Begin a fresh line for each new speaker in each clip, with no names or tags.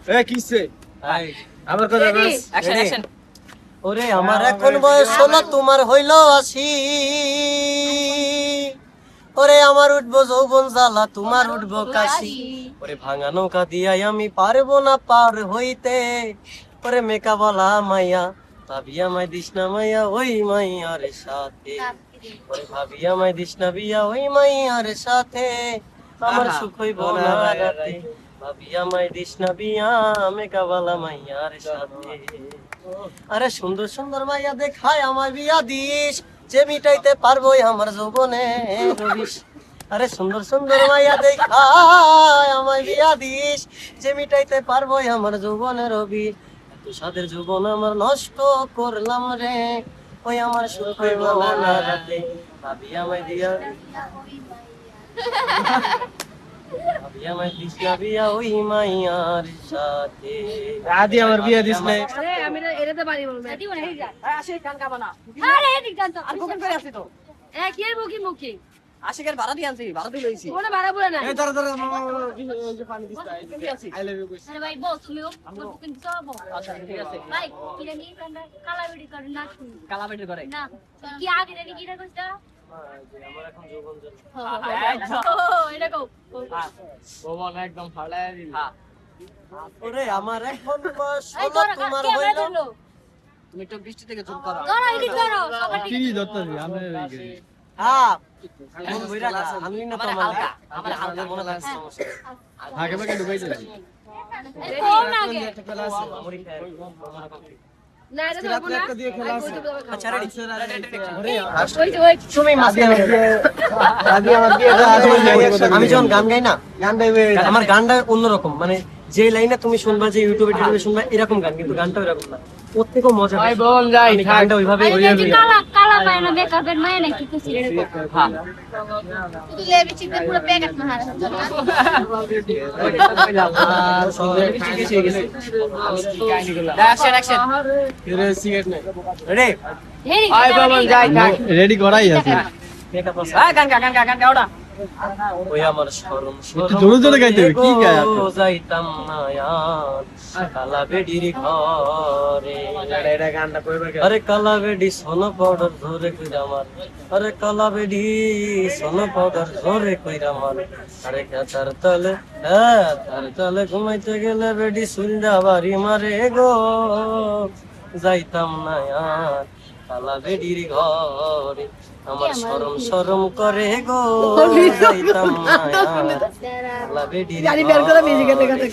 এ কিসে আমার কথা বাস
অ্যাকশন অ্যাকশন
ওরে আমার এখন বয়স 16 তোমার হইল 80 ওরে আমার উঠবো যৌবন জ্বালা তোমার উঠবো কাশি ওরে ভাঙা নৌকা দিয়াই আমি পারবো না পার হইতে ওরে মেকা বলা মাইয়া ভাবিয়া মাই দিস না মাইয়া ওই মাইয়ার সাথে ওরে ভাবিয়া মাই দিস না বিয়া ওই মাইয়ার সাথে আমার সুখ হইব না রাতে ভাবিয়া মাই দিস না বিয়া মেকা বলা মাইয়ার সাথে আরে সুন্দর সুন্দর মাইয়া দেখায় আমার বিয়া দিস যে মিটাইতে পারবোই আমার যৌবনে রবিস আরে সুন্দর সুন্দর মাইয়া দেখায় আমার বিয়া দিস যে মিটাইতে পারবোই আমার যৌবনে রবি এত সাদের যৌবন আমার নষ্ট করলাম রে ওই আমার সুখ হইব না রাতে ভাবি আমায় দিয়া ভাবি আমায় দিস না বিয়া ওই মাইয়ার সাথে
আদি আমার বিয়া দিস নাই
আরে আমি এটাতে পারি বলবো
দিব না এই যা আসে গান গাবা না
আরে এদিক জানতো
আর বুকিং করে আসি তো
কি এর বুকিং
আশিকের ভাড়া দিয়ে আনছি ভাড়া দিয়ে লইছি
ওনা ভাড়া বলে না
এই দাঁড়া দাঁড়া যে পানি দিস আই লাভ ইউ কইস
আরে ভাই বস তুমিও বুকিং চাবো
আচ্ছা ঠিক আছে
ভাই কি জানি কালা ভিডিও করে না শুনি
কালা বেটির করে
না কি আগে জানি কি করছটা
আমার এখন যৌবন জ্বালা
এটা কও
ও মন একদম ফাড়ায় দিল
হ্যাঁ
ওরে আমার এখন বয়স
এই
16
তোরা
তোমার
ক্যামেরা
হইল
ধরলো
তুমি একটু বৃষ্টি থেকে চুপ করো
ধরো এদিক ধরো সবার
কি দত্ত দি আমি
হ্যাঁ আমি না তো
হালকা আমার হালকা
মনে লাগছে সমস্যা
আগে ভাগে ঢুকাই দিল
কোন আগে
আমরি খায়
না এটা ধরবো না
একটা দিয়ে খেলা আছে
আচ্ছা রেডি
ওই
তুমি মাঝখানে আমি যখন গান গাই না
গান গাইবে
আমার গানটা অন্যরকম মানে যে লাইনে তুমি শুনবা যে ইউটিউবে টিভিতে শুনবা এরকম গান কিন্তু গানটা এরকম না ওর থেকেও মজা
ভাই বোন যাই
আমি গানটা ওইভাবে
কালা কালা পায় না মেকআপের মায় না কি কিছু
হ্যাঁ
তুই লেবি চিপে পুরো প্যাকেট মার
আর সবাই শিখে গেছে
অ্যাকশন অ্যাকশন
রে সিগারেট নাই
রে
হেরি
আই বাবা যাই থাক রেডি করাই আছে
মেকআপ আছে
হ্যাঁ গান গাওড়া
ওই আমার শরম
একটু জোরে জোরে গাইতে হবে, কি গায় আপনি?
যাইতাম না আর কালা বেডির ঘরে
এটা গানটা কইবার
আরে কালা বেডি সোনা পাউডার ধরে কইরা আমার আরে কালা বেডি সোনা পাউডার ধরে কইরা আমার আরে তার তলে তার তলে ঘুমাইতে গেলে বেডি সুন্দা বাড়ি মারে গো যাইতাম না আর কালা বেডির ঘরে আমার শরম শরম করে গো যাইতাম না আর কালা বেডির ঘরে।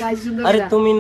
আরে তুমি